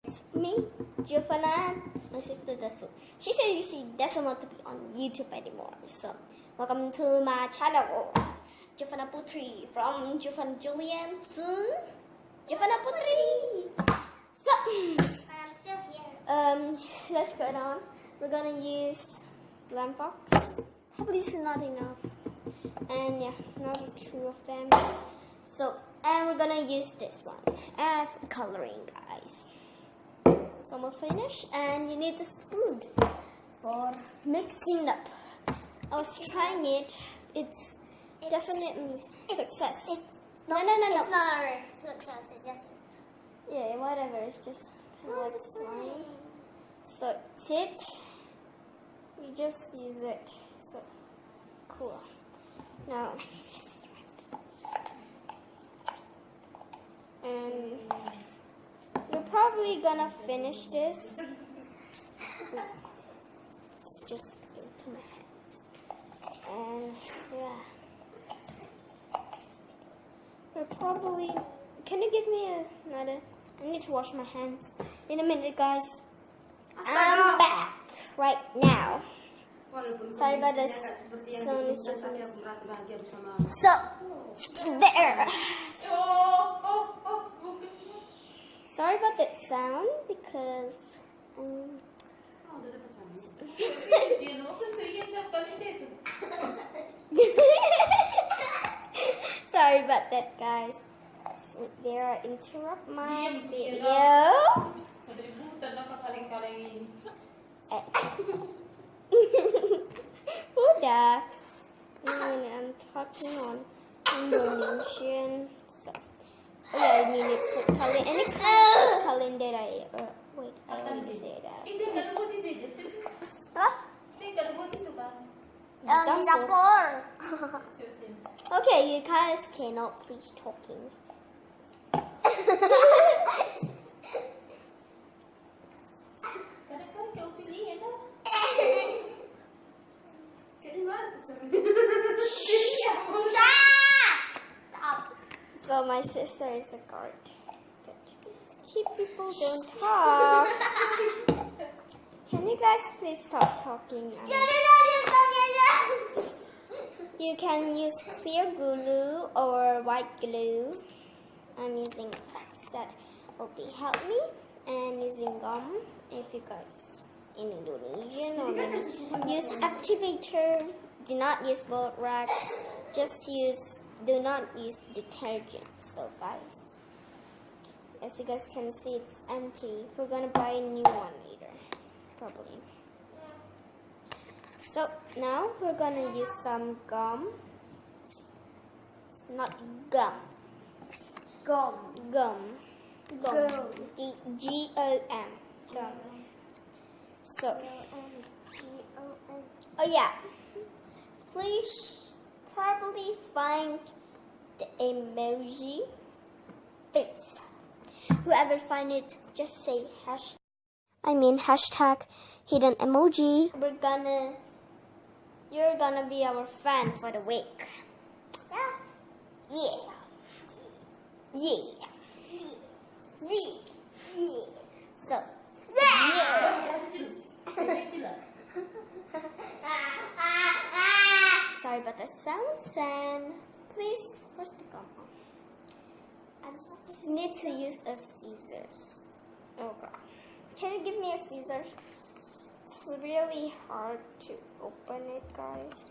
It's me, Giovanna, my sister Desu. She said she doesn't want to be on YouTube anymore. So, welcome to my channel, Giovanna Putri, from Giovanna Julian to Giovanna Putri. So, I'm still here. let's go on. We're gonna use Lamb Fox. Probably it's not enough. And yeah, not two of them. So, and we're gonna use this one as coloring, guys. So I'm gonna finish, and you need the spoon for mixing up. I was trying it. It's definitely success. No. It's not a success. It just. Yeah, whatever. It's just kind of like slime. So it. You just use it. So cool. Now, and we're probably gonna finish this. It's just into my hands, and yeah, we're probably. Can you give me another? I need to wash my hands. In a minute, guys. I'm back right now. Sorry about this. Sound is just so there. Sorry about that sound because sorry about that, guys. There interrupt my video. Udah. I'm talking on Indonesian. So, oh yeah, ini kalian ini kalian dari wait, I already say that. Hah? Di dapur. Okay, you guys cannot please talking. So my sister is a guard. Keep people don't talk. Can you guys please stop talking? You can use clear glue or white glue. I'm using wax that will be help me, and using gum. If you guys in Indonesian or use activator, do not use borax. Just do not use detergent. So guys, as you guys can see, it's empty. We're gonna buy a new one later, probably. So now we're gonna use some gum. It's not gum. It's gum. G-O-M. Gum. So, oh yeah. Please probably find the emoji face. Whoever find it, just say hashtag hidden emoji. You're gonna be our fan for the week. Yeah. So, yeah. Sorry about the sounds, and please, where's the gum? I just need to use a scissors. Oh god. Can you give me a scissors? It's really hard to open it, guys.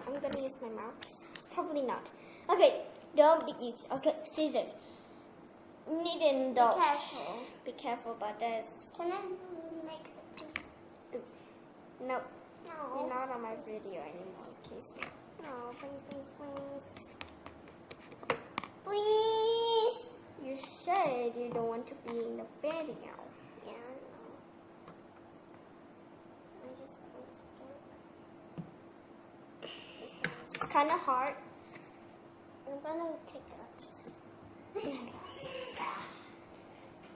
I'm gonna use my mouth. Probably not. Okay, don't use. Okay, scissors. Needn't don't. Be careful. Be careful about this. Can I make it? No. No. You're not on my video anymore, Casey. No, please. Please. You said you don't want to be in the video. Yeah, I know. I just It's kind of hard. I'm gonna take that.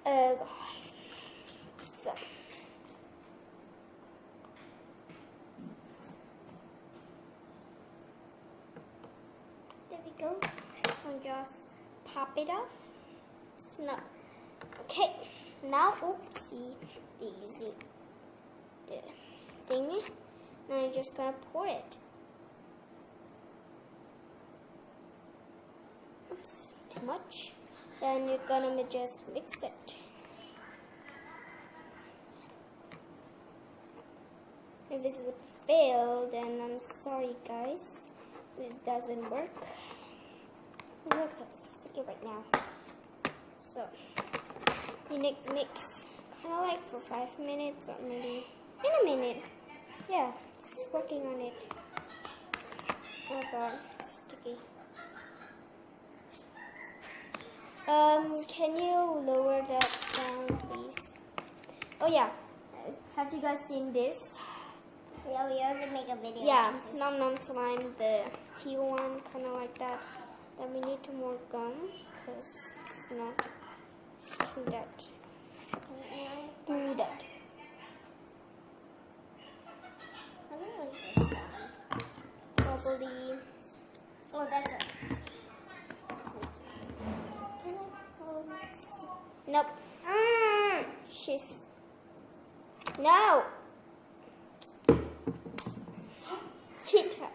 Oh god. So. There we go. I'll just pop it off. It's not okay. Now, oopsie daisy. The thingy. Now you're just gonna pour it. Oops, too much. Then you're gonna just mix it. If this would fail, then I'm sorry, guys. This doesn't work. Look, it's sticky right now. So you need to mix kind of like for 5 minutes or maybe in a minute. Yeah, it's working on it. Oh god, it's sticky. Can you lower that sound, please? Oh yeah, have you guys seen this? Yeah, we already make a video. Yeah, Nom Nom Slime, the teal one, kind of like that. Then we need more gum because it's not too that. Do that. I don't like this one. Probably. Oh, that's it. Nope. She's. No! Hit her.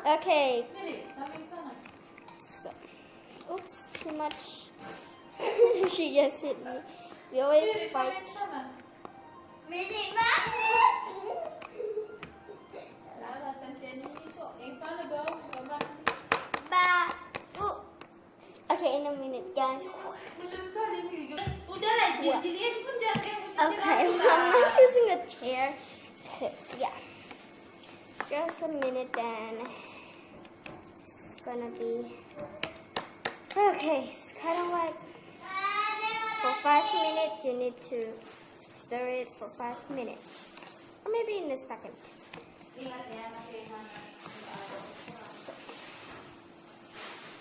Okay. So, oops, too much. She just hit me. We always fight. Okay, in a minute, guys. Okay, I'm not using a chair. Cause yeah, just a minute, then it's gonna be okay. It's kind of like for 5 minutes. You need to stir it for 5 minutes, or maybe in a second. If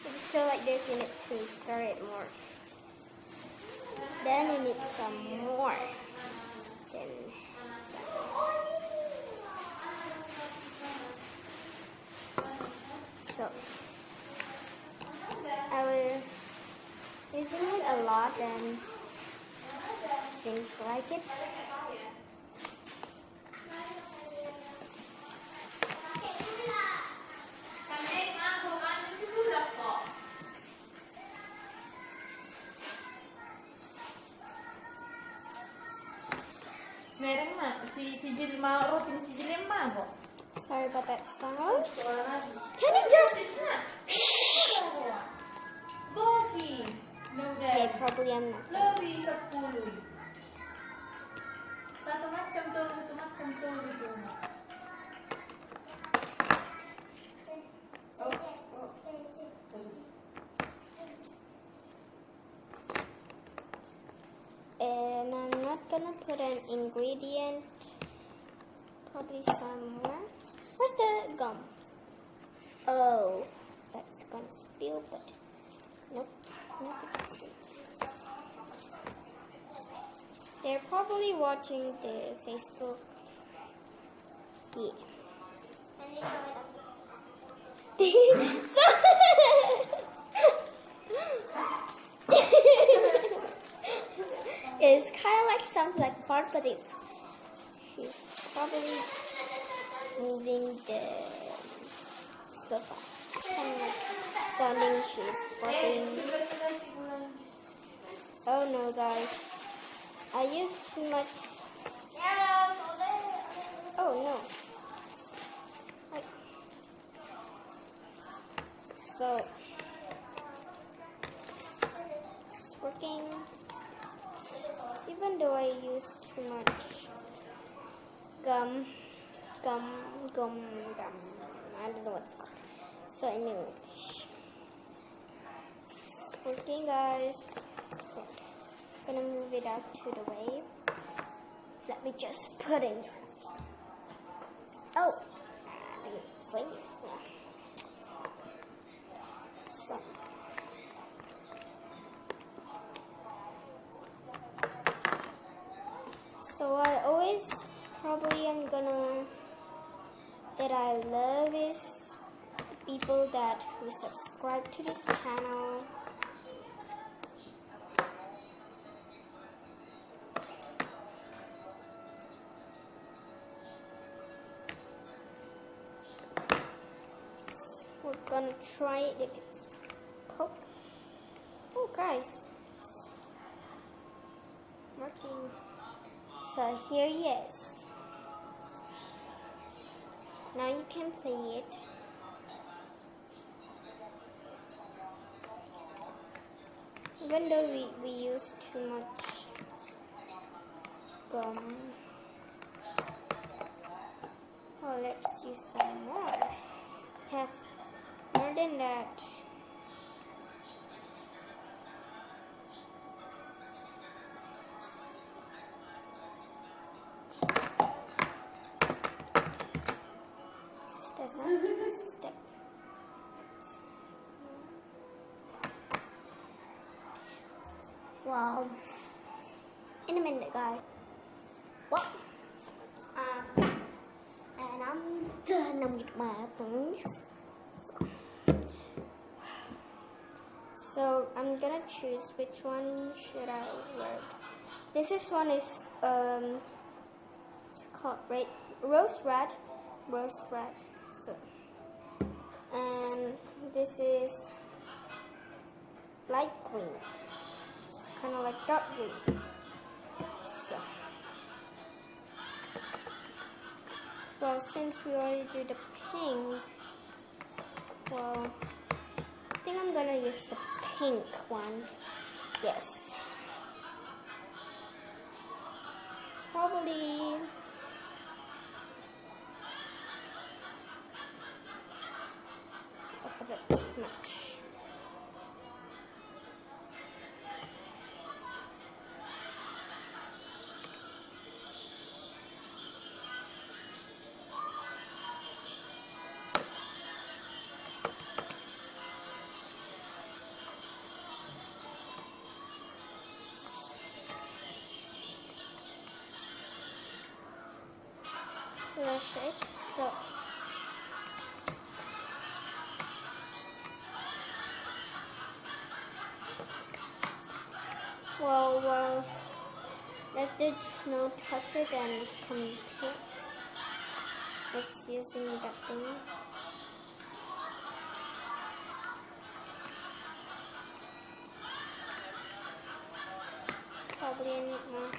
it's still like this, you need to stir it more. Then you need some more. Then so I will using it a lot, and seems like it. Sorry about that sound. Can you just okay, probably I'm not. Lebih 10. Satu macam tu, satu macam tu gitu. And I'm not gonna put an ingredient. Probably some more. Where's the gum? Oh, that's gonna spill, but nope, not it. They're probably watching the Facebook. Yeah. It's kind of like something like part, but she's probably moving the sofa. Kind of like sounding she's farting. Oh no, guys. I used too much. Oh no. Like, so it's working. Even though I use too much gum. I don't know what's called. So in English. It's working, guys. So I'm gonna move it out to the way. Let me just put in. Oh, I didn't see it. So. So I always probably am gonna that I love is be people that will subscribe to this channel. We're gonna try it if it's poke. Oh guys, it's working. So here he is. Now you can play it. Even though we use too much gum. Oh, let's use some more. Have more than that. Doesn't stick. Wow. In a minute, guys. Well, and I'm done with my things. So I'm gonna choose which one should I wear. This one is it's called rose red. So, and this is light green. It's kind of like dark green. So, well, since we already did the pink, well, I think I'm gonna use the pink one. Yes. Probably a bit too much. Flush it. So well, let the snow touch it and it's coming pink. Just using that thing. Probably I need more.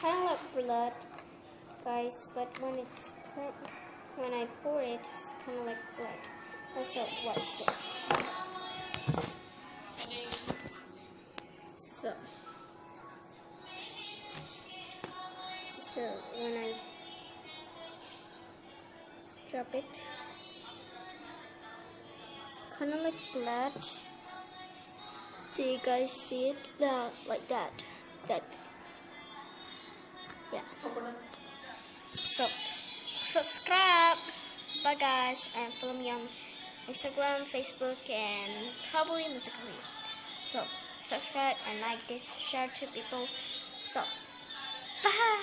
Kind of like blood, guys, but when I pour it, it's kind of like blood. Also, watch this. So when I drop it, it's kind of like blood. Do you guys see it? Like that. Yeah. So subscribe. Bye guys, and follow me on Instagram, Facebook, and probably Musical.ly. So subscribe and like this, share to people. So bye.